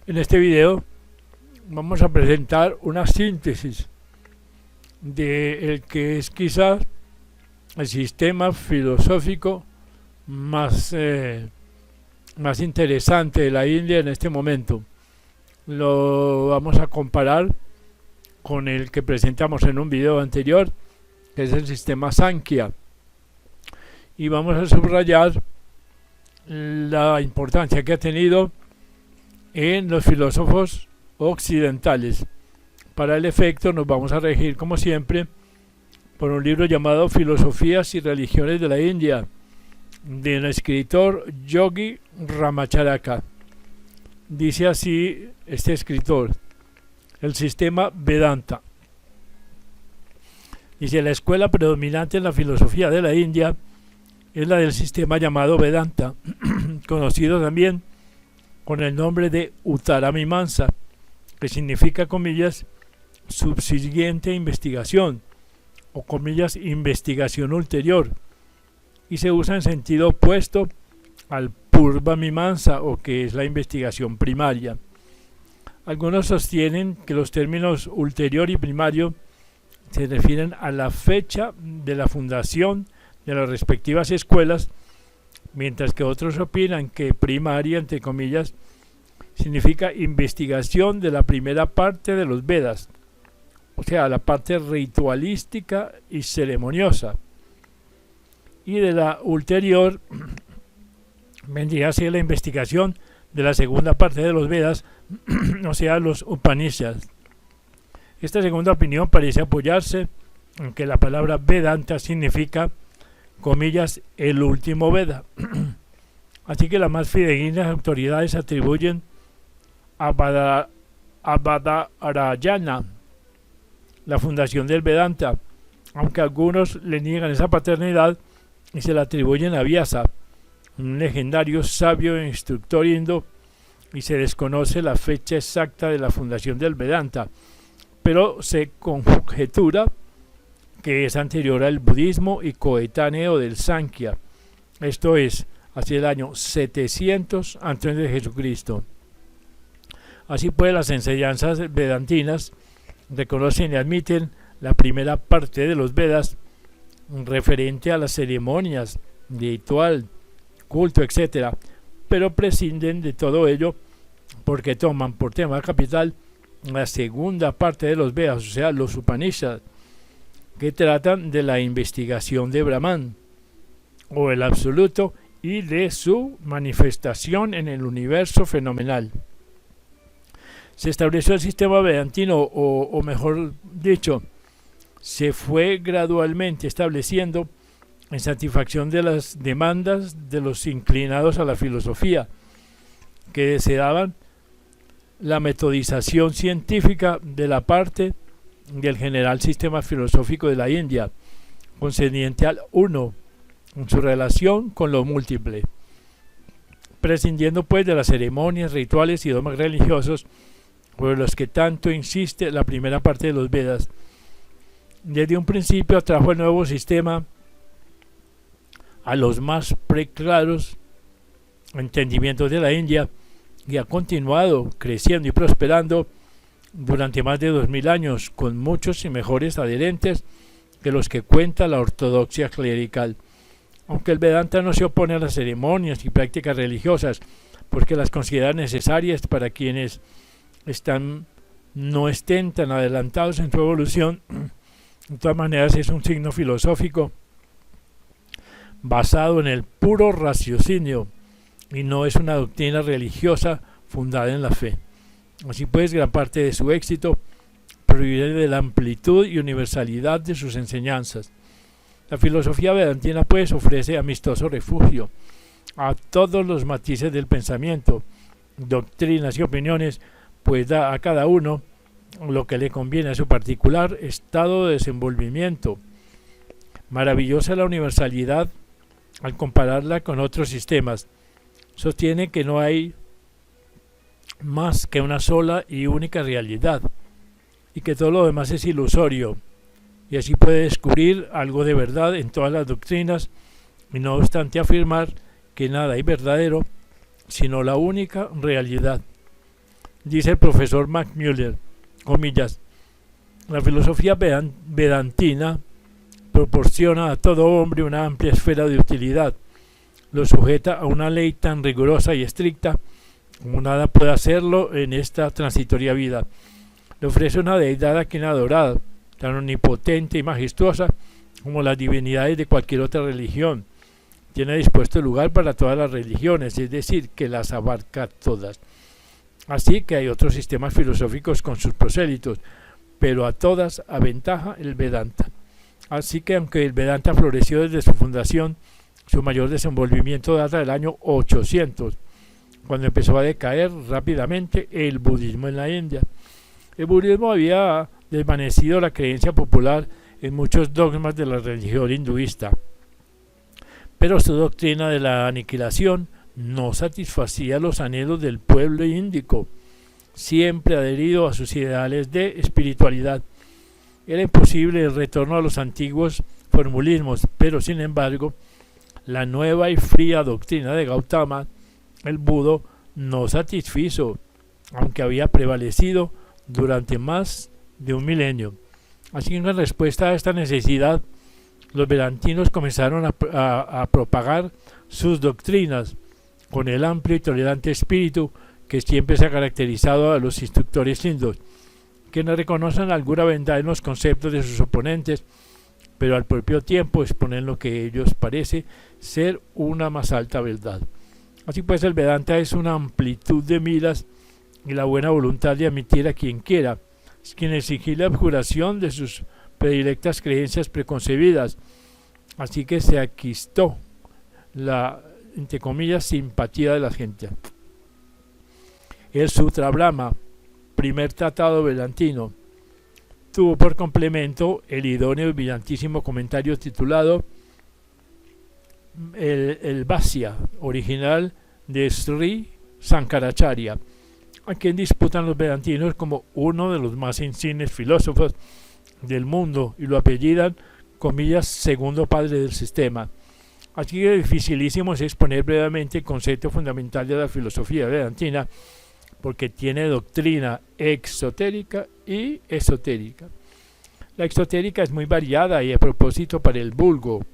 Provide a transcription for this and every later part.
En este video vamos a presentar una síntesis de el que es quizás el sistema filosófico más interesante de la India en este momento. Lo vamos a comparar con el que presentamos en un video anterior, que es el sistema Sankhya, y vamos a subrayar la importancia que ha tenido en los filósofos occidentales. Para el efecto nos vamos a regir, como siempre, por un libro llamado Filosofías y Religiones de la India, del escritor Yogi Ramacharaka. Dice así este escritor: el sistema Vedanta. Dice: la escuela predominante en la filosofía de la India es la del sistema llamado Vedanta, conocido también con el nombre de Uttaramimamsa, que significa, comillas, subsiguiente investigación, o comillas, investigación ulterior, y se usa en sentido opuesto al Purvamimamsa, o que es la investigación primaria. Algunos sostienen que los términos ulterior y primario se refieren a la fecha de la fundación de las respectivas escuelas, mientras que otros opinan que primaria, entre comillas, significa investigación de la primera parte de los Vedas, o sea, la parte ritualística y ceremoniosa, y de la ulterior vendría a ser la investigación de la segunda parte de los Vedas, o sea, los Upanishads. Esta segunda opinión parece apoyarse en que la palabra Vedanta significa, comillas, el último Veda. Así que las más fidedignas autoridades atribuyen a Badarayana la fundación del Vedanta, aunque algunos le niegan esa paternidad y se la atribuyen a Vyasa, un legendario sabio e instructor indo, y se desconoce la fecha exacta de la fundación del Vedanta, pero se conjetura que es anterior al budismo y coetáneo del Sankhya, esto es, hacia el año 700 antes de Jesucristo. Así pues, las enseñanzas vedantinas reconocen y admiten la primera parte de los Vedas referente a las ceremonias, ritual, culto, etc., pero prescinden de todo ello porque toman por tema capital la segunda parte de los Vedas, o sea, los Upanishads, que tratan de la investigación de Brahman, o el absoluto, y de su manifestación en el universo fenomenal. Se estableció el sistema vedantino, o mejor dicho, se fue gradualmente estableciendo en satisfacción de las demandas de los inclinados a la filosofía, que deseaban la metodización científica de la parte del general sistema filosófico de la India, concerniente al uno, en su relación con lo múltiple, prescindiendo pues de las ceremonias, rituales y dogmas religiosos por los que tanto insiste la primera parte de los Vedas. Desde un principio atrajo el nuevo sistema a los más preclaros entendimientos de la India y ha continuado creciendo y prosperando durante más de 2000 años, con muchos y mejores adherentes que los que cuenta la ortodoxia clerical. Aunque el Vedanta no se opone a las ceremonias y prácticas religiosas, porque las considera necesarias para quienes no estén tan adelantados en su evolución, de todas maneras es un signo filosófico basado en el puro raciocinio y no es una doctrina religiosa fundada en la fe. Así pues, gran parte de su éxito proviene de la amplitud y universalidad de sus enseñanzas. La filosofía vedantina pues ofrece amistoso refugio a todos los matices del pensamiento, doctrinas y opiniones, pues da a cada uno lo que le conviene a su particular estado de desenvolvimiento. Maravillosa la universalidad al compararla con otros sistemas. Sostiene que no hay más que una sola y única realidad, y que todo lo demás es ilusorio, y así puede descubrir algo de verdad en todas las doctrinas, y no obstante afirmar que nada hay verdadero, sino la única realidad. Dice el profesor Macmüller, comillas, la filosofía vedantina proporciona a todo hombre una amplia esfera de utilidad, lo sujeta a una ley tan rigurosa y estricta como nada puede hacerlo en esta transitoria vida. Le ofrece una deidad a quien adorar, tan omnipotente y majestuosa como las divinidades de cualquier otra religión. Tiene dispuesto lugar para todas las religiones, es decir, que las abarca todas. Así que hay otros sistemas filosóficos con sus prosélitos, pero a todas aventaja el Vedanta. Así que aunque el Vedanta floreció desde su fundación, su mayor desenvolvimiento data del año 800, cuando empezó a decaer rápidamente el budismo en la India. El budismo había desvanecido la creencia popular en muchos dogmas de la religión hinduista, pero su doctrina de la aniquilación no satisfacía los anhelos del pueblo índico, siempre adherido a sus ideales de espiritualidad. Era imposible el retorno a los antiguos formulismos, pero sin embargo, la nueva y fría doctrina de Gautama, el Budo, no satisfizo, aunque había prevalecido durante más de un milenio. Así que en respuesta a esta necesidad, los vedantinos comenzaron a propagar sus doctrinas con el amplio y tolerante espíritu que siempre se ha caracterizado a los instructores hindúes, quienes reconocen alguna verdad en los conceptos de sus oponentes, pero al propio tiempo exponen lo que ellos parece ser una más alta verdad. Así pues, el Vedanta es una amplitud de miras y la buena voluntad de admitir a quien quiera, quien exigir la abjuración de sus predilectas creencias preconcebidas. Así que se adquistó la, entre comillas, simpatía de la gente. El Sutra Brahma, primer tratado vedantino, tuvo por complemento el idóneo y brillantísimo comentario titulado el Bhashya, original de Sri Sankaracharya, a quien disputan los vedantinos como uno de los más insignes filósofos del mundo y lo apellidan, comillas, segundo padre del sistema. Así que dificilísimo es exponer brevemente el concepto fundamental de la filosofía vedantina, porque tiene doctrina exotérica y esotérica. La exotérica es muy variada y a propósito para el vulgo,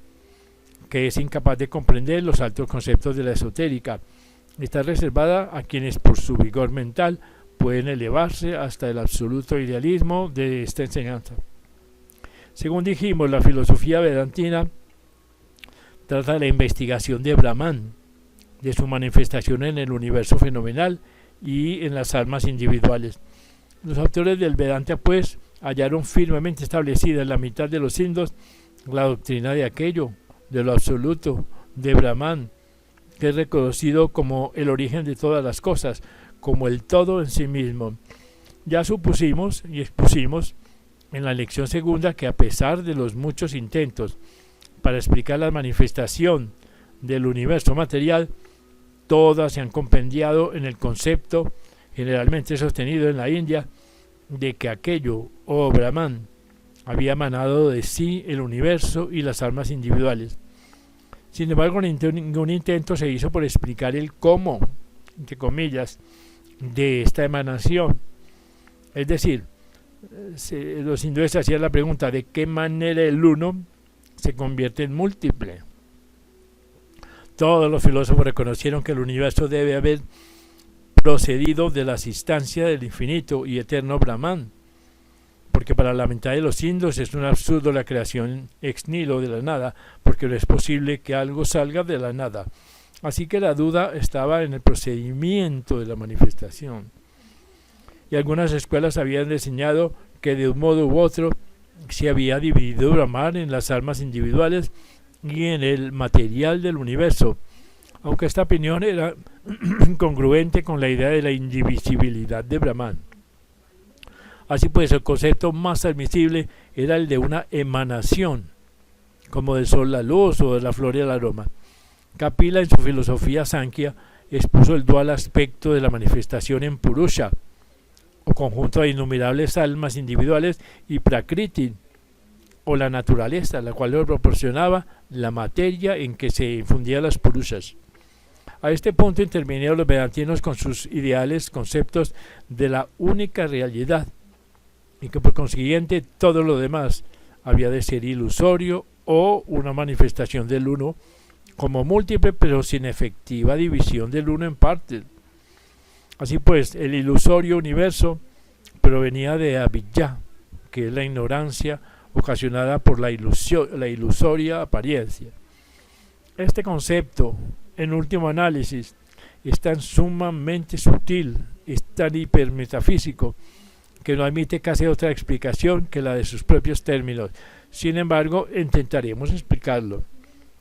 que es incapaz de comprender los altos conceptos de la esotérica. Está reservada a quienes por su vigor mental pueden elevarse hasta el absoluto idealismo de esta enseñanza. Según dijimos, la filosofía vedantina trata de la investigación de Brahman, de su manifestación en el universo fenomenal y en las almas individuales. Los autores del Vedanta, pues, hallaron firmemente establecida en la mitad de los hindúes la doctrina de aquello, de lo absoluto, de Brahman, que es reconocido como el origen de todas las cosas, como el todo en sí mismo. Ya supusimos y expusimos en la lección segunda que a pesar de los muchos intentos para explicar la manifestación del universo material, todas se han compendiado en el concepto generalmente sostenido en la India de que aquello, o Brahman, había emanado de sí el universo y las almas individuales. Sin embargo, ningún intento se hizo por explicar el cómo, entre comillas, de esta emanación. Es decir, los hindúes hacían la pregunta de qué manera el uno se convierte en múltiple. Todos los filósofos reconocieron que el universo debe haber procedido de la asistencia del infinito y eterno Brahman, porque para la mitad de los hindúes es un absurdo la creación ex nihilo de la nada, porque no es posible que algo salga de la nada. Así que la duda estaba en el procedimiento de la manifestación. Y algunas escuelas habían enseñado que de un modo u otro se había dividido Brahman en las almas individuales y en el material del universo, aunque esta opinión era congruente con la idea de la indivisibilidad de Brahman. Así pues, el concepto más admisible era el de una emanación, como del sol la luz o de la flor el aroma. Kapila, en su filosofía Sankhya, expuso el dual aspecto de la manifestación en Purusha, o conjunto de innumerables almas individuales, y Prakriti, o la naturaleza, la cual le proporcionaba la materia en que se infundían las Purushas. A este punto intervinieron los vedantinos con sus ideales conceptos de la única realidad, y que por consiguiente todo lo demás había de ser ilusorio o una manifestación del uno como múltiple, pero sin efectiva división del uno en partes. Así pues, el ilusorio universo provenía de avidyā, que es la ignorancia ocasionada por la ilusoria apariencia. Este concepto, en último análisis, es tan sumamente sutil, es tan hipermetafísico, que no admite casi otra explicación que la de sus propios términos. Sin embargo, intentaremos explicarlo.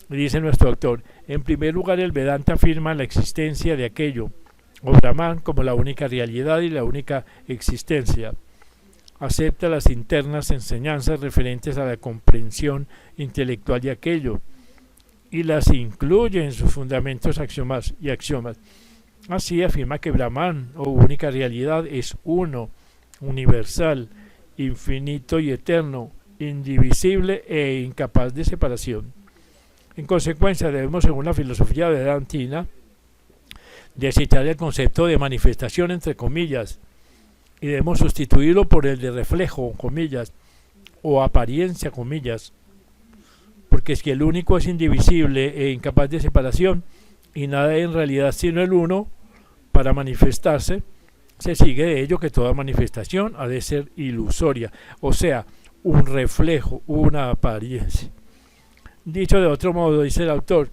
Dice nuestro autor: en primer lugar, el Vedanta afirma la existencia de aquello, o Brahman, como la única realidad y la única existencia. Acepta las internas enseñanzas referentes a la comprensión intelectual de aquello, y las incluye en sus fundamentos y axiomas. Así afirma que Brahman, o única realidad, es uno, universal, infinito y eterno, indivisible e incapaz de separación. En consecuencia, debemos, según la filosofía vedantina, desechar el concepto de manifestación, entre comillas, y debemos sustituirlo por el de reflejo, comillas, o apariencia, comillas, porque es que el único es indivisible e incapaz de separación, y nada en realidad sino el uno. Para manifestarse, se sigue de ello que toda manifestación ha de ser ilusoria, o sea, un reflejo, una apariencia. Dicho de otro modo, dice el autor,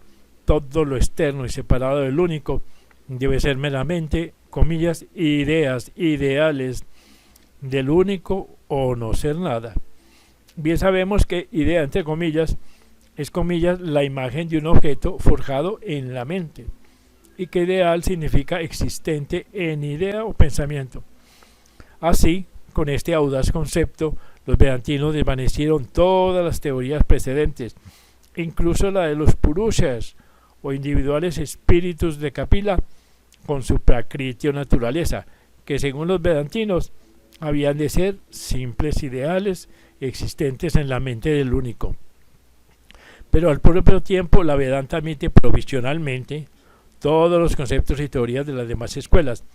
todo lo externo y separado del único debe ser meramente, comillas, ideas, ideales del único, o no ser nada. Bien sabemos que idea, entre comillas, es, comillas, la imagen de un objeto forjado en la mente, y que ideal significa existente en idea o pensamiento. Así, con este audaz concepto, los vedantinos desvanecieron todas las teorías precedentes, incluso la de los purushas, o individuales espíritus de Kapila, con su prakriti o naturaleza, que según los vedantinos habían de ser simples ideales existentes en la mente del único. Pero al propio tiempo, la Vedanta admite provisionalmente todos los conceptos y teorías de las demás escuelas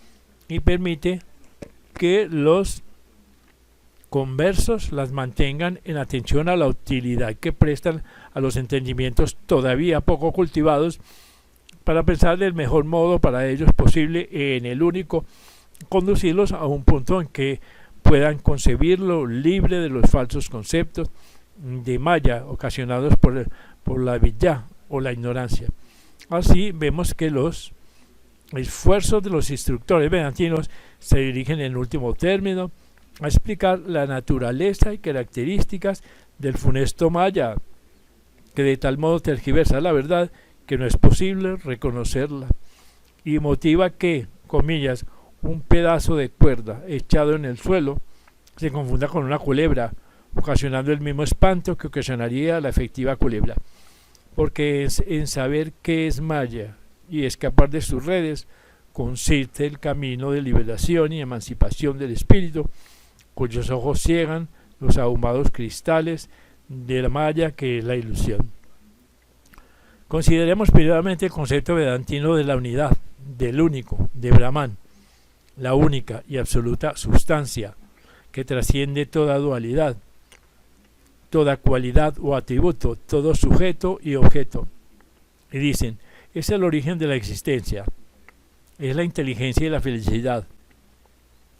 y permite que los conversos las mantengan en atención a la utilidad que prestan a los entendimientos todavía poco cultivados, para pensar del mejor modo para ellos posible en el único, conducirlos a un punto en que puedan concebirlo libre de los falsos conceptos de Maya ocasionados por la avidyā o la ignorancia. Así vemos que los esfuerzos de los instructores vedantinos se dirigen en último término a explicar la naturaleza y características del funesto Maya, que de tal modo tergiversa la verdad que no es posible reconocerla, y motiva que, comillas, un pedazo de cuerda echado en el suelo se confunda con una culebra, ocasionando el mismo espanto que ocasionaría la efectiva culebra, porque es en saber qué es Maya y escapar de sus redes consiste el camino de liberación y emancipación del espíritu, cuyos ojos ciegan los ahumados cristales de la Maya, que es la ilusión. Consideremos primeramente el concepto vedantino de la unidad, del único, de Brahman, la única y absoluta sustancia que trasciende toda dualidad, toda cualidad o atributo, todo sujeto y objeto. Y dicen, es el origen de la existencia, es la inteligencia y la felicidad,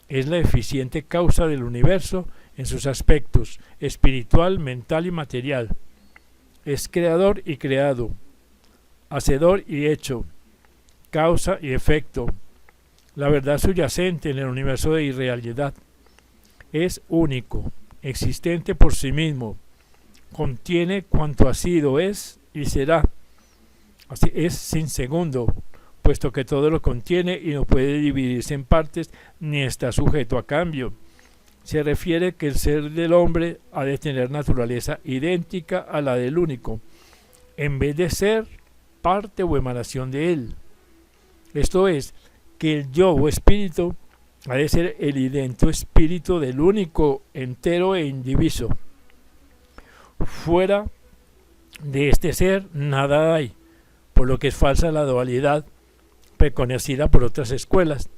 es la eficiente causa del universo en sus aspectos espiritual, mental y material, es creador y creado, hacedor y hecho, causa y efecto, la verdad subyacente en el universo de irrealidad, es único, existente por sí mismo, contiene cuanto ha sido, es y será, así es sin segundo, puesto que todo lo contiene y no puede dividirse en partes ni está sujeto a cambio. Se refiere que el ser del hombre ha de tener naturaleza idéntica a la del único, en vez de ser parte o emanación de él. Esto es, que el yo o espíritu ha de ser el idéntico espíritu del único, entero e indiviso. Fuera de este ser nada hay, por lo que es falsa la dualidad reconocida por otras escuelas.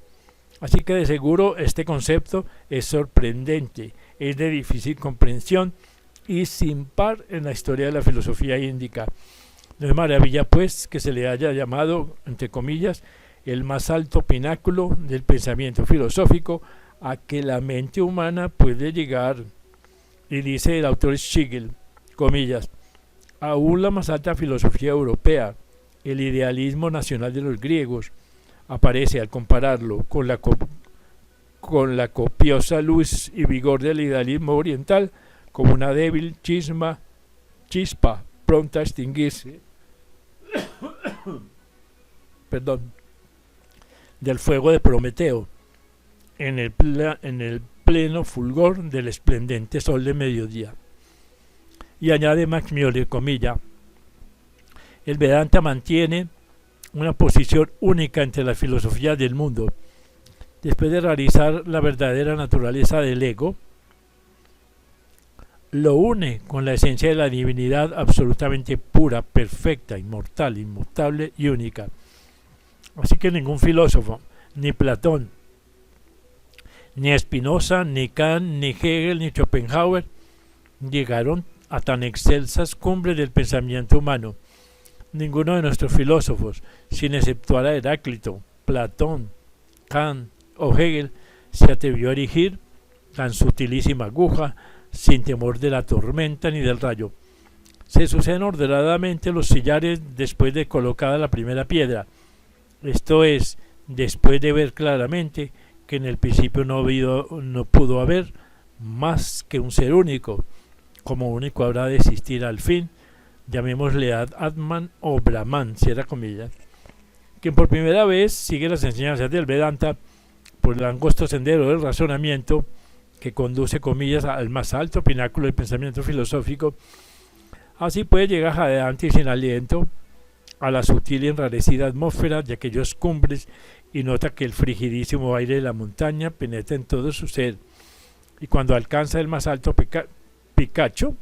Así que de seguro este concepto es sorprendente, es de difícil comprensión y sin par en la historia de la filosofía índica. No es maravilla, pues, que se le haya llamado, entre comillas, el más alto pináculo del pensamiento filosófico a que la mente humana puede llegar. Y dice el autor Schlegel, comillas, aún la más alta filosofía europea, el idealismo nacional de los griegos, aparece al compararlo con la copiosa luz y vigor del idealismo oriental como una débil chispa pronta a extinguirse del fuego de Prometeo en el pleno fulgor del esplendente sol de mediodía. Y añade Max Müller, comilla, el Vedanta mantiene una posición única entre las filosofías del mundo. Después de realizar la verdadera naturaleza del ego, lo une con la esencia de la divinidad absolutamente pura, perfecta, inmortal, inmutable y única. Así que ningún filósofo, ni Platón, ni Spinoza, ni Kant, ni Hegel, ni Schopenhauer llegaron a tan excelsas cumbres del pensamiento humano. Ninguno de nuestros filósofos, sin exceptuar a Heráclito, Platón, Kant o Hegel, se atrevió a erigir tan sutilísima aguja sin temor de la tormenta ni del rayo. Se suceden ordenadamente los sillares después de colocada la primera piedra, esto es, después de ver claramente que en el principio no pudo haber más que un ser único, como único habrá de existir al fin, llamémosle Atman o Brahman, cierra comillas, quien por primera vez sigue las enseñanzas del Vedanta por el angosto sendero del razonamiento que conduce, comillas, al más alto pináculo del pensamiento filosófico. Así puede llegar jadeante y sin aliento a la sutil y enrarecida atmósfera de aquellos cumbres y nota que el frigidísimo aire de la montaña penetra en todo su ser, y cuando alcanza el más alto picacho,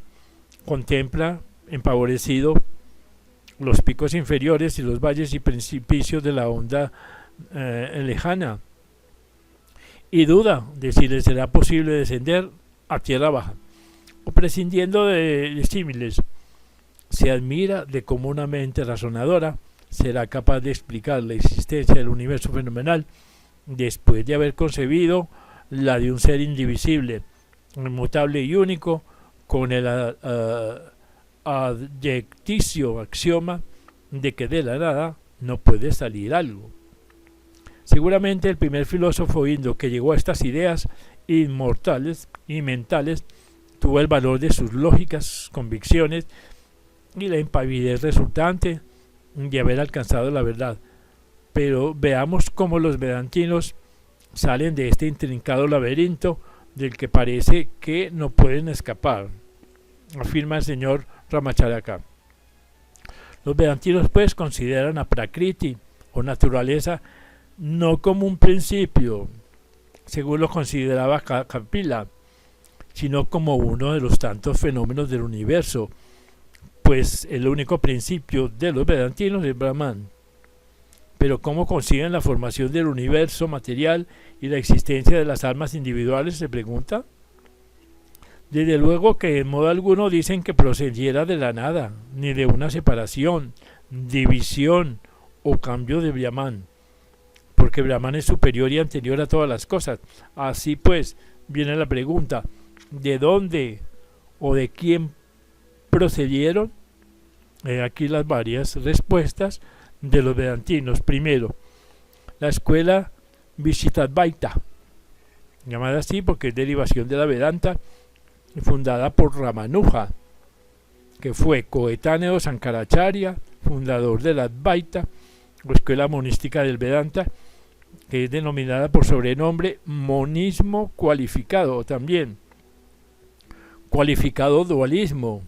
contempla empavorecido los picos inferiores y los valles y precipicios de la onda lejana, y duda de si le será posible descender a tierra baja, o prescindiendo de símiles, se admira de cómo una mente razonadora será capaz de explicar la existencia del universo fenomenal después de haber concebido la de un ser indivisible, inmutable y único, con el adjeticio axioma de que de la nada no puede salir algo. Seguramente el primer filósofo indio que llegó a estas ideas inmortales y mentales tuvo el valor de sus lógicas convicciones y la impavidez resultante de haber alcanzado la verdad. Pero veamos cómo los vedantinos salen de este intrincado laberinto del que parece que no pueden escapar, afirma el señor Ramacharaka. Los vedantinos pues consideran a Prakriti o naturaleza no como un principio, según lo consideraba Kapila, sino como uno de los tantos fenómenos del universo, pues el único principio de los vedantinos es Brahman. Pero ¿cómo consiguen la formación del universo material y la existencia de las almas individuales?, se pregunta. Desde luego que en modo alguno dicen que procediera de la nada, ni de una separación, división o cambio de Brahman, porque Brahman es superior y anterior a todas las cosas. Así pues, viene la pregunta, ¿de dónde o de quién procedieron? Aquí las varias respuestas de los vedantinos. Primero, la escuela Vishishtadvaita, llamada así porque es derivación de la Vedanta, fundada por Ramanuja, que fue coetáneo de Sankaracharya, fundador de la Advaita, o escuela monística del Vedanta, que es denominada por sobrenombre monismo cualificado, o también cualificado dualismo,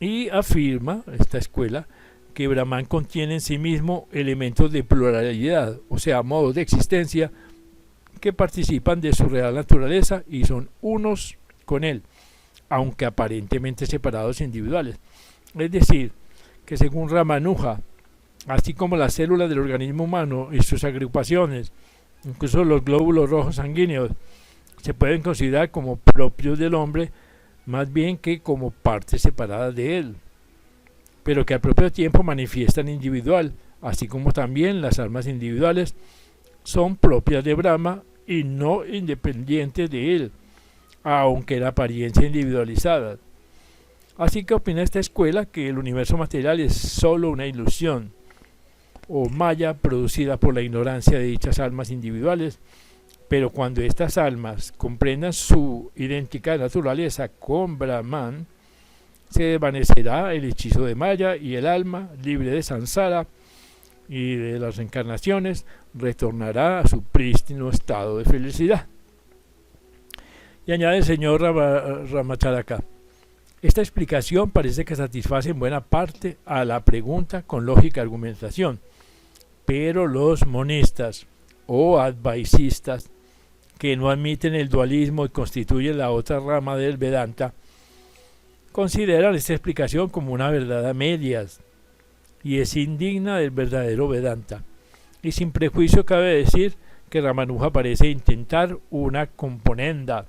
y afirma esta escuela que Brahman contiene en sí mismo elementos de pluralidad, o sea, modos de existencia que participan de su real naturaleza y son unos con él, aunque aparentemente separados e individuales. Es decir, que según Ramanuja, así como las células del organismo humano y sus agrupaciones, incluso los glóbulos rojos sanguíneos, se pueden considerar como propios del hombre, más bien que como partes separadas de él, pero que al propio tiempo manifiestan individual, así como también las almas individuales son propias de Brahma y no independientes de él, aunque la apariencia individualizada. Así que opina esta escuela que el universo material es solo una ilusión o maya producida por la ignorancia de dichas almas individuales, pero cuando estas almas comprendan su idéntica naturaleza con Brahman, se desvanecerá el hechizo de Maya y el alma, libre de samsara y de las reencarnaciones, retornará a su prístino estado de felicidad. Y añade el señor Ramacharaka: esta explicación parece que satisface en buena parte a la pregunta con lógica argumentación, pero los monistas o advaicistas, que no admiten el dualismo y constituyen la otra rama del Vedanta, consideran esta explicación como una verdad a medias y es indigna del verdadero Vedanta. Y sin prejuicio cabe decir que Ramanuja parece intentar una componenda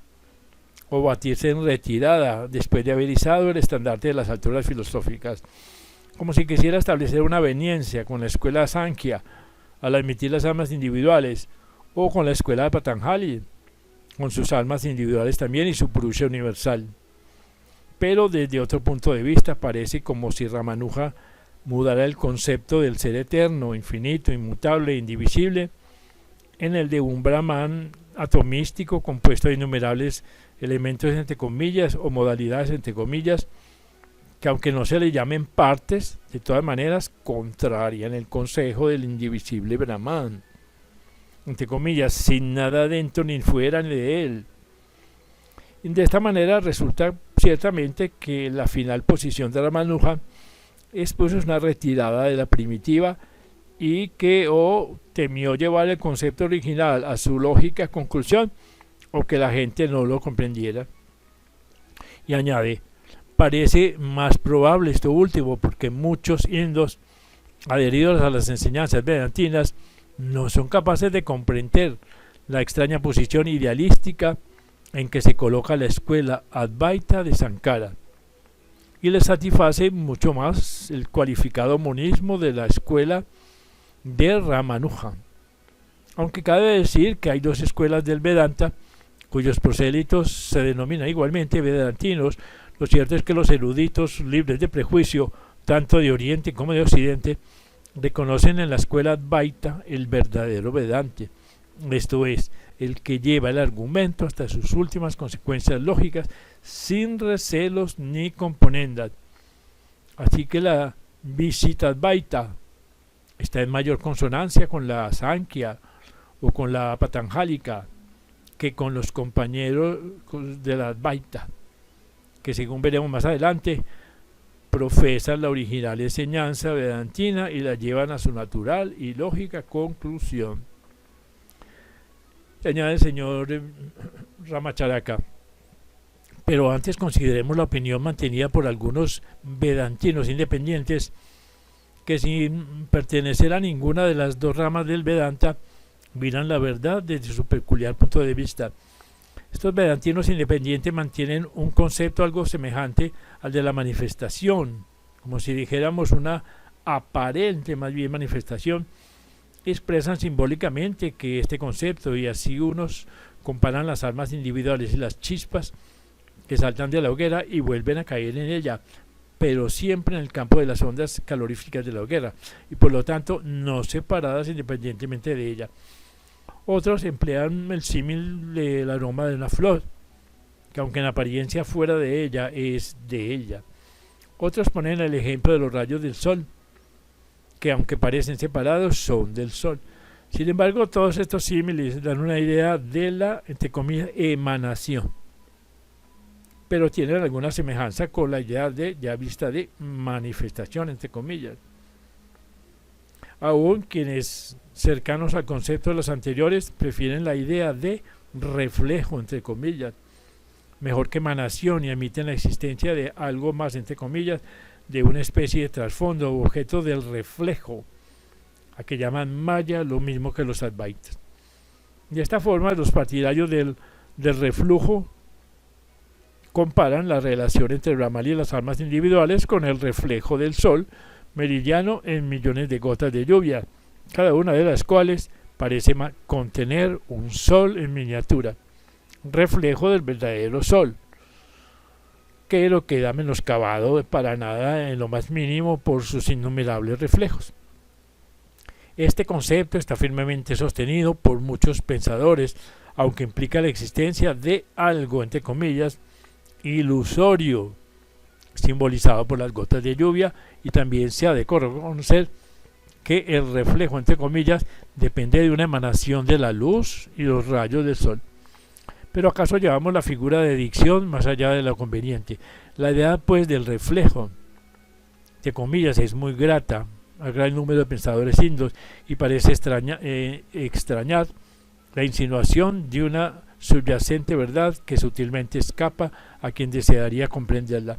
o batirse en retirada después de haber izado el estandarte de las alturas filosóficas, como si quisiera establecer una aveniencia con la escuela Sankhya al admitir las almas individuales, o con la escuela de Patanjali, con sus almas individuales también y su Purusha universal. Pero desde otro punto de vista parece como si Ramanuja mudara el concepto del ser eterno, infinito, inmutable e indivisible en el de un Brahman atomístico compuesto de innumerables elementos entre comillas o modalidades entre comillas, que aunque no se le llamen partes, de todas maneras contrarian el consejo del indivisible Brahman, entre comillas, sin nada dentro ni fuera de él. Y de esta manera resulta ciertamente que la final posición de Ramanuja es pues una retirada de la primitiva y que o temió llevar el concepto original a su lógica conclusión o que la gente no lo comprendiera. Y añade: parece más probable esto último porque muchos indos adheridos a las enseñanzas vedantinas no son capaces de comprender la extraña posición idealística en que se coloca la escuela Advaita de Sankara, y les satisface mucho más el cualificado monismo de la escuela de Ramanuja. Aunque cabe decir que hay dos escuelas del Vedanta cuyos prosélitos se denominan igualmente vedantinos, lo cierto es que los eruditos libres de prejuicio, tanto de Oriente como de Occidente, reconocen en la escuela Advaita el verdadero Vedante, esto es, el que lleva el argumento hasta sus últimas consecuencias lógicas sin recelos ni componendas. Así que la Visitadvaita está en mayor consonancia con la Sankhya o con la Patanjálica que con los compañeros de la Advaita, que según veremos más adelante profesan la original enseñanza vedantina y la llevan a su natural y lógica conclusión. Añade el señor Ramacharaka: pero antes consideremos la opinión mantenida por algunos vedantinos independientes que sin pertenecer a ninguna de las dos ramas del Vedanta miran la verdad desde su peculiar punto de vista. Estos vedantinos independientes mantienen un concepto algo semejante al de la manifestación, como si dijéramos una aparente más bien manifestación. Expresan simbólicamente que este concepto, y así unos comparan las almas individuales y las chispas que saltan de la hoguera y vuelven a caer en ella, pero siempre en el campo de las ondas caloríficas de la hoguera, y por lo tanto no separadas independientemente de ella. Otros emplean el símil del aroma de una flor, que aunque en apariencia fuera de ella, es de ella. Otros ponen el ejemplo de los rayos del sol, que aunque parecen separados, son del sol. Sin embargo, todos estos símiles dan una idea de la, entre comillas, emanación, pero tienen alguna semejanza con la idea de, ya vista, de manifestación, entre comillas. Aún quienes cercanos al concepto de los anteriores prefieren la idea de reflejo, entre comillas, mejor que emanación, y admiten la existencia de algo más, entre comillas, de una especie de trasfondo o objeto del reflejo, a que llaman Maya, lo mismo que los Advaitas. De esta forma, los partidarios del reflujo comparan la relación entre Brahman y las almas individuales con el reflejo del sol meridiano en millones de gotas de lluvia, cada una de las cuales parece contener un sol en miniatura, reflejo del verdadero sol, que no queda menoscabado para nada en lo más mínimo por sus innumerables reflejos. Este concepto está firmemente sostenido por muchos pensadores, aunque implica la existencia de algo, entre comillas, ilusorio, simbolizado por las gotas de lluvia, y también se ha de reconocer que el reflejo, entre comillas, depende de una emanación de la luz y los rayos del sol. Pero ¿acaso llevamos la figura de dicción más allá de lo conveniente? La idea, pues, del reflejo, entre comillas, es muy grata al gran número de pensadores indios y parece extrañar la insinuación de una subyacente verdad que sutilmente escapa a quien desearía comprenderla.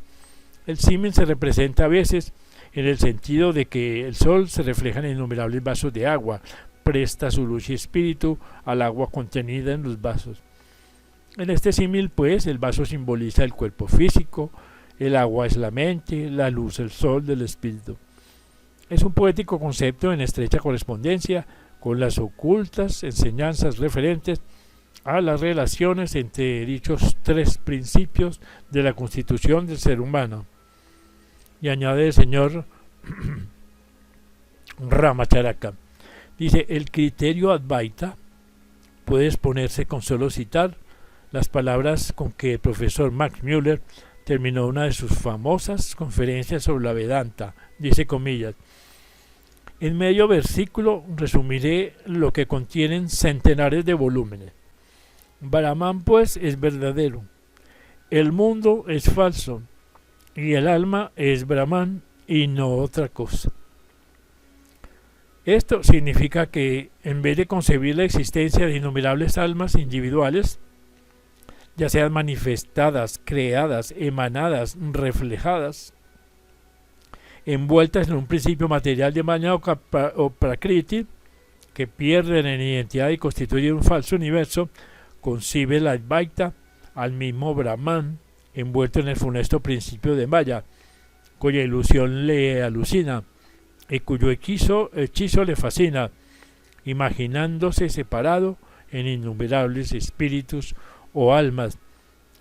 El símil se representa a veces en el sentido de que el sol se refleja en innumerables vasos de agua, presta su luz y espíritu al agua contenida en los vasos. En este símil, pues, el vaso simboliza el cuerpo físico, el agua es la mente, la luz el sol del espíritu. Es un poético concepto en estrecha correspondencia con las ocultas enseñanzas referentes a las relaciones entre dichos tres principios de la constitución del ser humano. Y añade el señor Ramacharaka, dice: el criterio Advaita puede exponerse con solo citar las palabras con que el profesor Max Müller terminó una de sus famosas conferencias sobre la Vedanta. Dice comillas: en medio versículo resumiré lo que contienen centenares de volúmenes. Brahman, pues, es verdadero, el mundo es falso, y el alma es Brahman y no otra cosa. Esto significa que, en vez de concebir la existencia de innumerables almas individuales, ya sean manifestadas, creadas, emanadas, reflejadas, envueltas en un principio material de Maya o Prakriti, que pierden en identidad y constituyen un falso universo, concibe la Advaita al mismo Brahman, envuelto en el funesto principio de Maya, cuya ilusión le alucina y cuyo hechizo le fascina, imaginándose separado en innumerables espíritus o almas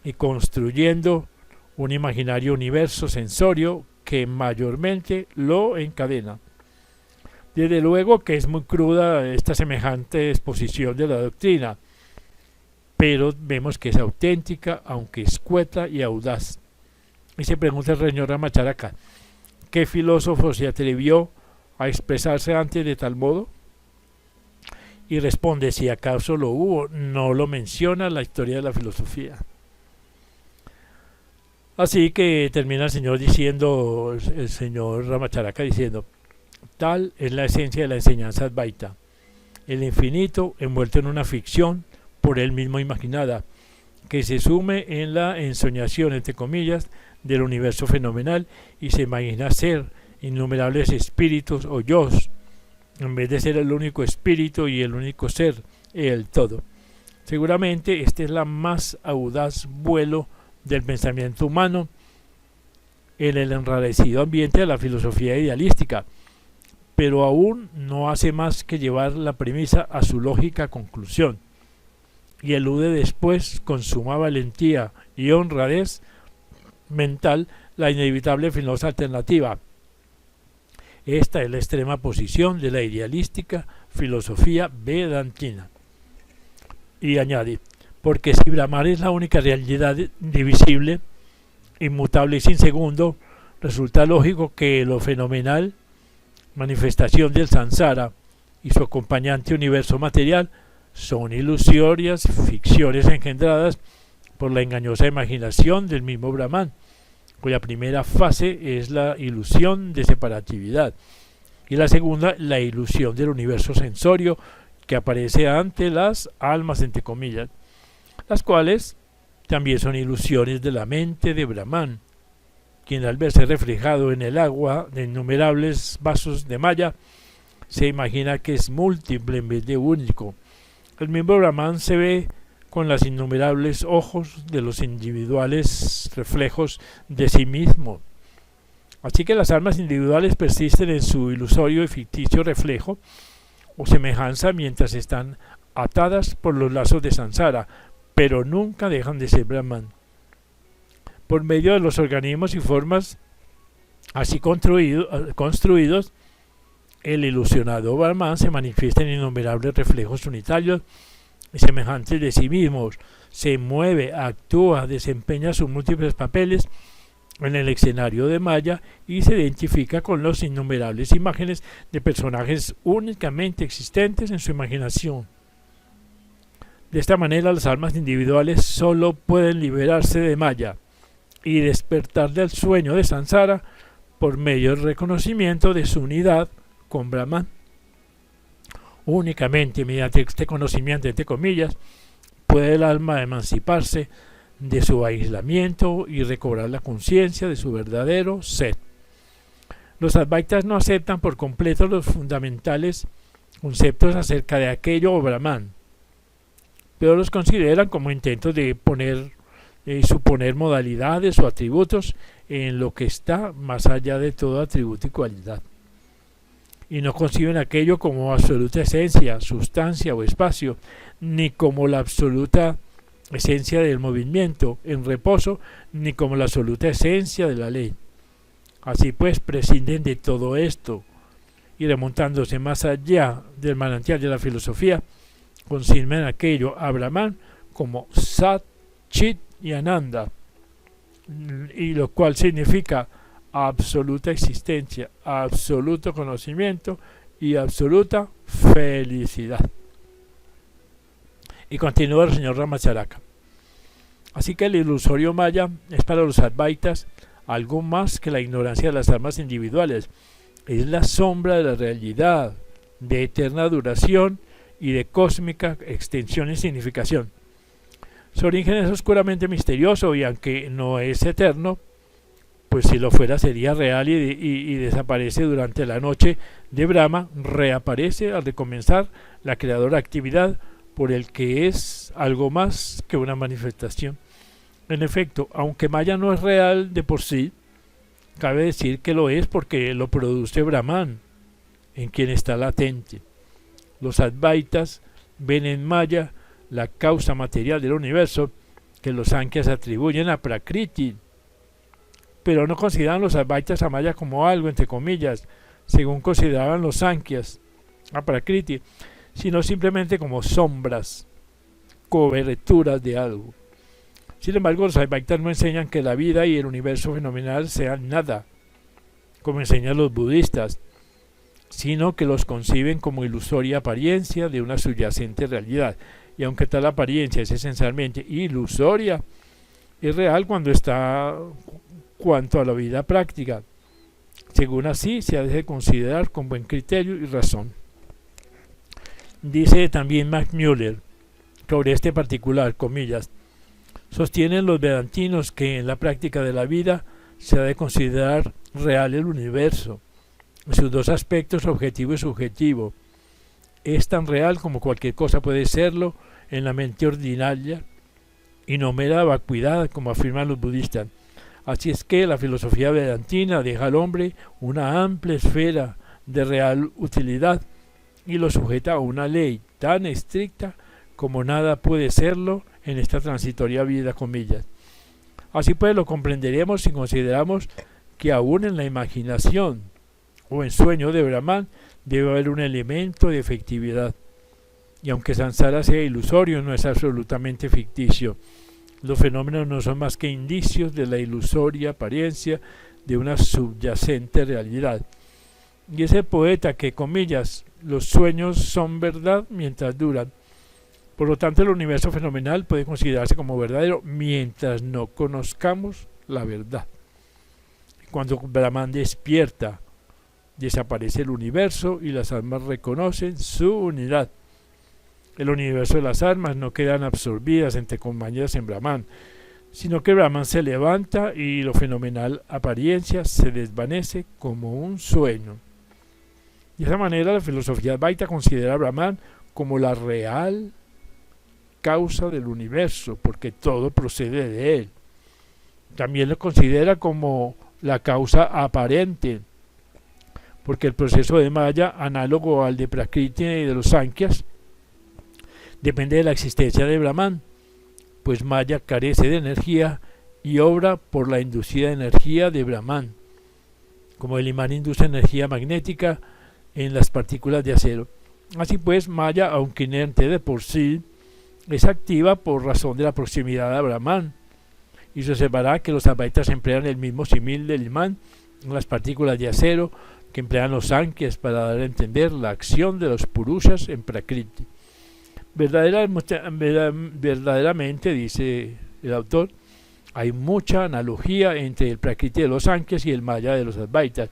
y construyendo un imaginario universo sensorio que mayormente lo encadena. Desde luego que es muy cruda esta semejante exposición de la doctrina, pero vemos que es auténtica, aunque escueta y audaz. Y se pregunta el señor Ramacharaka: ¿qué filósofo se atrevió a expresarse antes de tal modo? Y responde: si acaso lo hubo, no lo menciona la historia de la filosofía. Así que termina el señor Ramacharaka diciendo: tal es la esencia de la enseñanza Advaita, el infinito envuelto en una ficción por él mismo imaginada, que se sume en la ensoñación, entre comillas, del universo fenomenal y se imagina ser innumerables espíritus o yos, en vez de ser el único espíritu y el único ser, el todo. Seguramente este es la más audaz vuelo del pensamiento humano en el enrarecido ambiente de la filosofía idealística, pero aún no hace más que llevar la premisa a su lógica conclusión y elude después con suma valentía y honradez mental la inevitable filosa alternativa. Esta es la extrema posición de la idealística filosofía vedantina. Y añade: porque si Brahman es la única realidad indivisible, inmutable y sin segundo, resulta lógico que lo fenomenal, manifestación del samsara, y su acompañante universo material son ilusorias ficciones engendradas por la engañosa imaginación del mismo Brahman, cuya primera fase es la ilusión de separatividad y la segunda la ilusión del universo sensorio que aparece ante las almas, entre comillas, las cuales también son ilusiones de la mente de Brahman, quien al verse reflejado en el agua de innumerables vasos de Maya se imagina que es múltiple en vez de único. El mismo Brahman se ve con las innumerables ojos de los individuales reflejos de sí mismo. Así que las almas individuales persisten en su ilusorio y ficticio reflejo o semejanza mientras están atadas por los lazos de samsara, pero nunca dejan de ser Brahman. Por medio de los organismos y formas así construidos, el ilusionado Brahman se manifiesta en innumerables reflejos unitarios y semejantes de sí mismos, se mueve, actúa, desempeña sus múltiples papeles en el escenario de Maya y se identifica con las innumerables imágenes de personajes únicamente existentes en su imaginación. De esta manera, las almas individuales solo pueden liberarse de Maya y despertar del sueño de samsara por medio del reconocimiento de su unidad con Brahman. Únicamente mediante este conocimiento, entre comillas, puede el alma emanciparse de su aislamiento y recobrar la conciencia de su verdadero ser. Los advaitas no aceptan por completo los fundamentales conceptos acerca de aquello o Brahman, pero los consideran como intentos de suponer modalidades o atributos en lo que está más allá de todo atributo y cualidad, y no conciben aquello como absoluta esencia, sustancia o espacio, ni como la absoluta esencia del movimiento en reposo, ni como la absoluta esencia de la ley. Así pues, prescinden de todo esto y remontándose más allá del manantial de la filosofía, conciben aquello a Brahman como Sat, Chit y Ananda, y lo cual significa absoluta existencia, absoluto conocimiento y absoluta felicidad. Y continúa el señor Ramacharaka. Así que el ilusorio maya es para los advaitas algo más que la ignorancia de las almas individuales. Es la sombra de la realidad, de eterna duración y de cósmica extensión y significación. Su origen es oscuramente misterioso y aunque no es eterno, pues si lo fuera sería real y desaparece durante la noche de Brahma, reaparece al recomenzar la creadora actividad por el que es algo más que una manifestación. En efecto, aunque Maya no es real de por sí, cabe decir que lo es porque lo produce Brahman, en quien está latente. Los advaitas ven en Maya la causa material del universo que los Sankhyas atribuyen a Prakriti, pero no consideran los advaitas a Maya como algo, entre comillas, según consideraban los Sankhyas a Prakriti, sino simplemente como sombras, coberturas de algo. Sin embargo, los advaitas no enseñan que la vida y el universo fenomenal sean nada, como enseñan los budistas, sino que los conciben como ilusoria apariencia de una subyacente realidad. Y aunque tal apariencia es esencialmente ilusoria, es real cuando está cuanto a la vida práctica. Según así, se ha de considerar con buen criterio y razón. Dice también Max Müller sobre este particular, comillas, sostienen los vedantinos que en la práctica de la vida se ha de considerar real el universo, en sus dos aspectos, objetivo y subjetivo. Es tan real como cualquier cosa puede serlo en la mente ordinaria y no mera vacuidad, como afirman los budistas. Así es que la filosofía vedantina deja al hombre una amplia esfera de real utilidad y lo sujeta a una ley tan estricta como nada puede serlo en esta transitoria vida, comillas. Así pues lo comprenderemos si consideramos que aún en la imaginación o en sueño de Brahman debe haber un elemento de efectividad. Y aunque samsara sea ilusorio, no es absolutamente ficticio. Los fenómenos no son más que indicios de la ilusoria apariencia de una subyacente realidad. Y ese poeta que, comillas, los sueños son verdad mientras duran. Por lo tanto, el universo fenomenal puede considerarse como verdadero mientras no conozcamos la verdad. Cuando Brahman despierta, desaparece el universo y las almas reconocen su unidad. El universo de las almas no quedan absorbidas entre compañías en Brahman, sino que Brahman se levanta y lo fenomenal apariencia se desvanece como un sueño. De esa manera, la filosofía Advaita considera a Brahman como la real causa del universo, porque todo procede de él. También lo considera como la causa aparente, porque el proceso de Maya, análogo al de Prakriti y de los Sankhyas, depende de la existencia de Brahman, pues Maya carece de energía y obra por la inducida energía de Brahman, como el imán induce energía magnética en las partículas de acero. Así pues, Maya, aunque inerte de por sí, es activa por razón de la proximidad a Brahman, y se observará que los Advaitas emplean el mismo símil del imán en las partículas de acero que emplean los Sankhyas para dar a entender la acción de los Purushas en Prakriti. Verdaderamente, dice el autor, hay mucha analogía entre el Prakriti de los Sankhyas y el Maya de los Advaitas.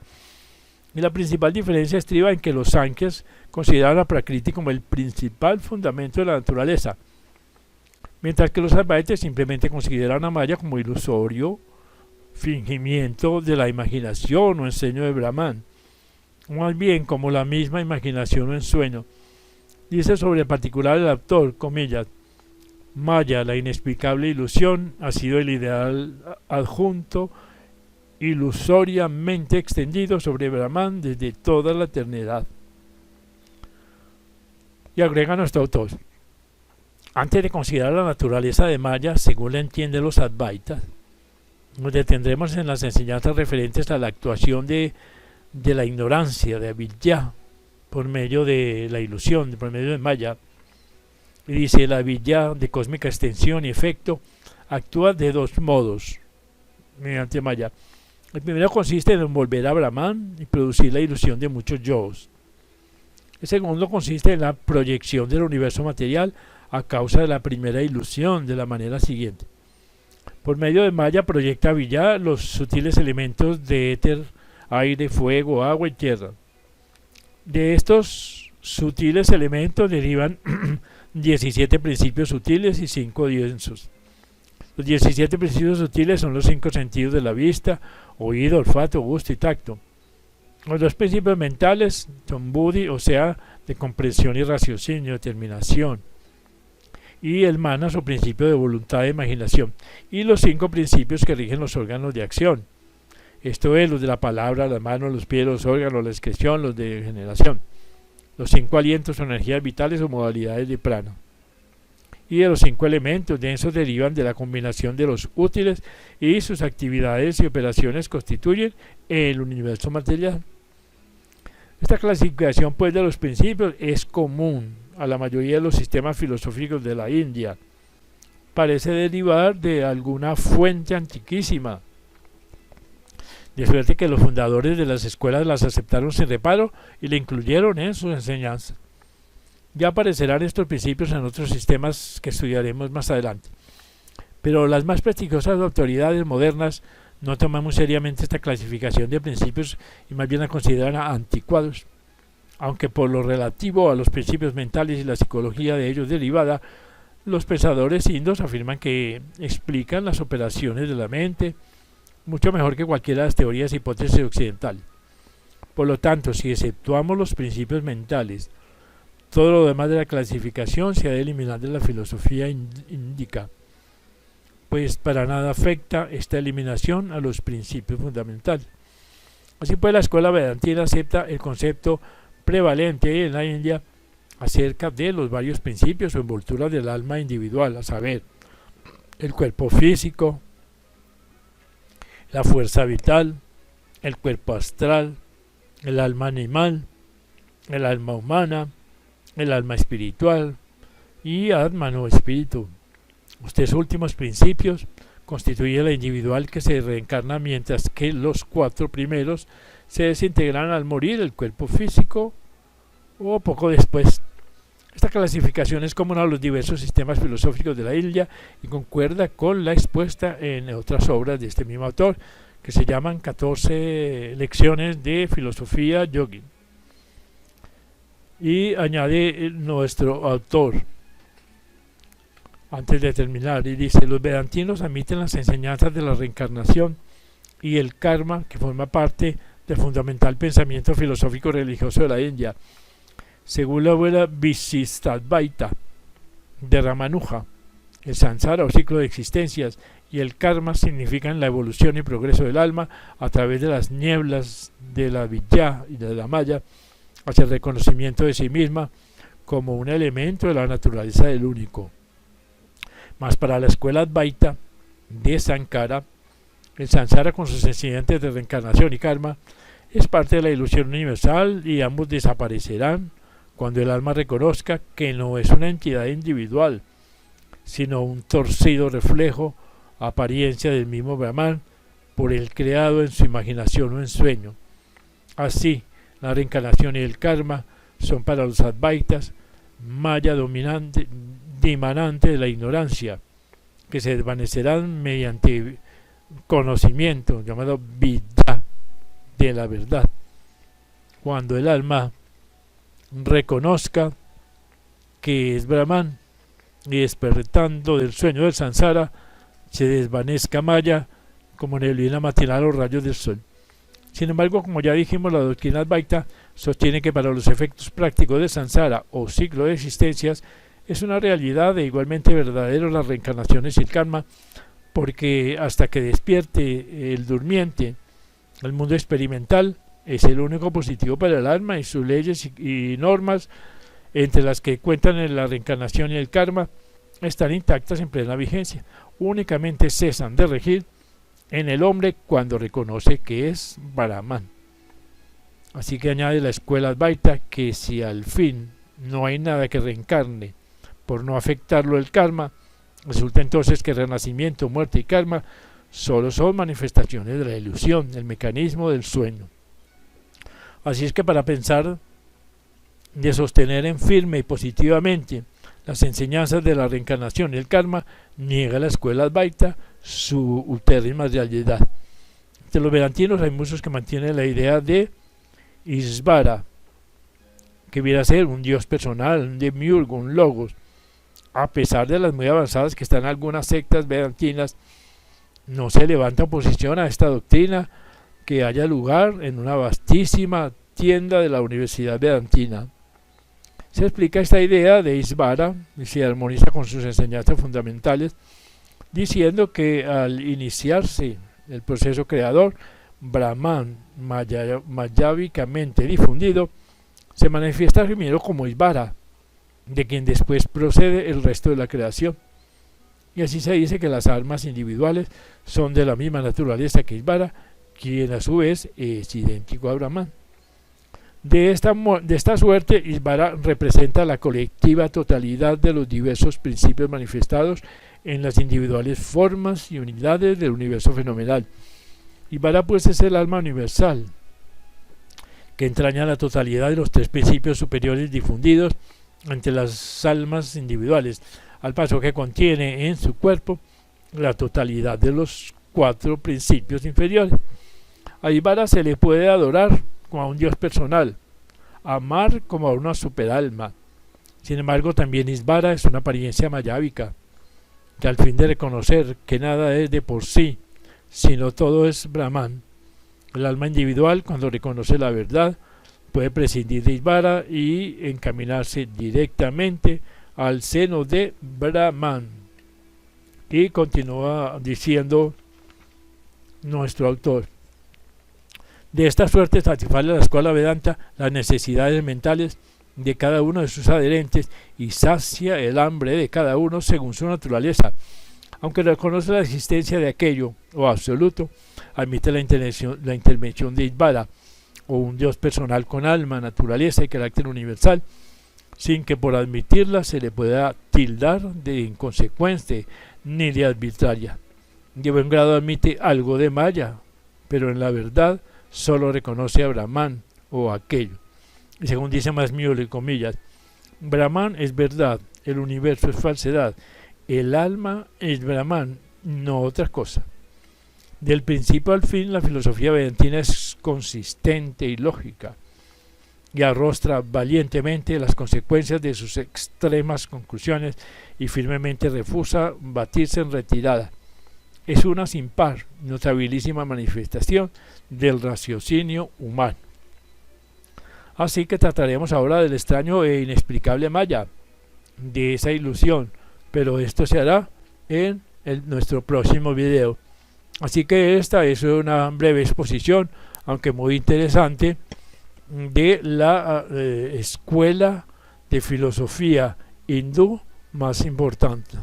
Y la principal diferencia estriba en que los Sankhyas consideran a Prakriti como el principal fundamento de la naturaleza, mientras que los Advaitas simplemente consideran a Maya como ilusorio fingimiento de la imaginación o ensueño de Brahman, o más bien como la misma imaginación o ensueño. Dice sobre en particular el autor, comillas, Maya, la inexplicable ilusión, ha sido el ideal adjunto ilusoriamente extendido sobre Brahman desde toda la eternidad. Y agrega nuestro autor, antes de considerar la naturaleza de Maya, según la entienden los Advaitas, nos detendremos en las enseñanzas referentes a la actuación de la ignorancia, de Avidya, por medio de la ilusión, por medio de Maya. Y dice, la Avidya de cósmica extensión y efecto actúa de dos modos mediante Maya. El primero consiste en envolver a Brahman y producir la ilusión de muchos yos. El segundo consiste en la proyección del universo material a causa de la primera ilusión de la manera siguiente. Por medio de Maya proyecta Avidya los sutiles elementos de éter, aire, fuego, agua y tierra. De estos sutiles elementos derivan 17 principios sutiles y 5 densos. Los 17 principios sutiles son los 5 sentidos de la vista, oído, olfato, gusto y tacto. Los 2 principios mentales son buddhi, o sea, de comprensión y raciocinio, determinación. Y el manas, o principio de voluntad e imaginación. Y los 5 principios que rigen los órganos de acción. Esto es, los de la palabra, las manos, los pies, los órganos, la excreción, los de generación. Los 5 alientos o energías vitales o modalidades de prana. Y de los 5 elementos densos derivan de la combinación de los útiles y sus actividades y operaciones constituyen el universo material. Esta clasificación pues de los principios es común a la mayoría de los sistemas filosóficos de la India. Parece derivar de alguna fuente antiquísima, de suerte que los fundadores de las escuelas las aceptaron sin reparo y le incluyeron en sus enseñanzas. Ya aparecerán estos principios en otros sistemas que estudiaremos más adelante. Pero las más prestigiosas autoridades modernas no toman muy seriamente esta clasificación de principios y más bien la consideran anticuados, aunque por lo relativo a los principios mentales y la psicología de ellos derivada, los pensadores indios afirman que explican las operaciones de la mente mucho mejor que cualquiera de las teorías e hipótesis occidentales. Por lo tanto, si exceptuamos los principios mentales, todo lo demás de la clasificación se ha de eliminar de la filosofía índica, pues para nada afecta esta eliminación a los principios fundamentales. Así pues, la escuela vedantina acepta el concepto prevalente en la India acerca de los varios principios o envolturas del alma individual, a saber, el cuerpo físico, la fuerza vital, el cuerpo astral, el alma animal, el alma humana, el alma espiritual y Atman o espíritu. Estos últimos principios constituyen la individual que se reencarna, mientras que los 4 primeros se desintegran al morir el cuerpo físico o poco después. Esta clasificación es común a los diversos sistemas filosóficos de la India y concuerda con la expuesta en otras obras de este mismo autor, que se llaman 14 lecciones de filosofía yogi. Y añade nuestro autor, antes de terminar, y dice, los vedantinos admiten las enseñanzas de la reencarnación y el karma que forma parte del fundamental pensamiento filosófico religioso de la India. Según la abuela Visistadvaita de Ramanuja, el samsara o ciclo de existencias y el karma significan la evolución y progreso del alma a través de las nieblas de la Vidya y de la Maya hacia el reconocimiento de sí misma como un elemento de la naturaleza del único. Mas para la escuela Advaita de Sankara, el samsara con sus incidentes de reencarnación y karma es parte de la ilusión universal y ambos desaparecerán cuando el alma reconozca que no es una entidad individual, sino un torcido reflejo, apariencia del mismo Brahman, por él creado en su imaginación o en sueño. Así, la reencarnación y el karma son para los advaitas maya dominante, dimanante de la ignorancia, que se desvanecerán mediante conocimiento, llamado vidya, de la verdad. Cuando el alma reconozca que es Brahman y despertando del sueño del samsara, se desvanezca Maya como neblina matinal o rayos del sol. Sin embargo, como ya dijimos, la doctrina Advaita sostiene que para los efectos prácticos del samsara o ciclo de existencias es una realidad e igualmente verdadero las reencarnaciones y el karma, porque hasta que despierte el durmiente, el mundo experimental es el único positivo para el alma y sus leyes y normas, entre las que cuentan en la reencarnación y el karma, están intactas en plena vigencia. Únicamente cesan de regir en el hombre cuando reconoce que es Brahman. Así que añade la escuela Advaita que si al fin no hay nada que reencarne por no afectarlo el karma, resulta entonces que renacimiento, muerte y karma solo son manifestaciones de la ilusión, el mecanismo del sueño. Así es que para pensar de sostener en firme y positivamente las enseñanzas de la reencarnación y el karma, niega la escuela Advaita su ultérrima realidad. Entre los vedantinos hay muchos que mantienen la idea de Isvara, que viene a ser un dios personal, un demiurgo, un logos. A pesar de las muy avanzadas que están algunas sectas vedantinas, no se levanta oposición a esta doctrina que haya lugar en una vastísima tienda de la Universidad Vedantina. Se explica esta idea de Isvara y se armoniza con sus enseñanzas fundamentales, diciendo que al iniciarse el proceso creador, Brahman, mayávicamente difundido, se manifiesta primero como Isvara, de quien después procede el resto de la creación. Y así se dice que las almas individuales son de la misma naturaleza que Isvara, quien a su vez es idéntico a Brahman. De esta suerte, Isvara representa la colectiva totalidad de los diversos principios manifestados en las individuales formas y unidades del universo fenomenal. Isvara pues es el alma universal, que entraña la totalidad de los tres principios superiores difundidos entre las almas individuales, al paso que contiene en su cuerpo la totalidad de los cuatro principios inferiores. A Isvara se le puede adorar como a un dios personal, amar como a una superalma. Sin embargo, también Isvara es una apariencia mayávica, que al fin de reconocer que nada es de por sí, sino todo es Brahman, el alma individual, cuando reconoce la verdad, puede prescindir de Isvara y encaminarse directamente al seno de Brahman. Y continúa diciendo nuestro autor: de esta suerte satisface la escuela Vedanta las necesidades mentales de cada uno de sus adherentes y sacia el hambre de cada uno según su naturaleza. Aunque reconoce la existencia de aquello o absoluto, admite la intervención de Isvara, o un dios personal con alma, naturaleza y carácter universal, sin que por admitirla se le pueda tildar de inconsecuente ni de arbitraria. De buen grado admite algo de Maya, pero en la verdad solo reconoce a Brahman o aquello. Y según dice Masmiole, comillas, Brahman es verdad, el universo es falsedad, el alma es Brahman, no otra cosa. Del principio al fin, la filosofía vedantina es consistente y lógica, y arrostra valientemente las consecuencias de sus extremas conclusiones y firmemente refusa batirse en retirada. es una sin par, notabilísima manifestación del raciocinio humano. Así que trataremos ahora del extraño e inexplicable Maya, de esa ilusión, pero esto se hará en nuestro próximo video. Así que esta es una breve exposición, aunque muy interesante, de la escuela de filosofía hindú más importante.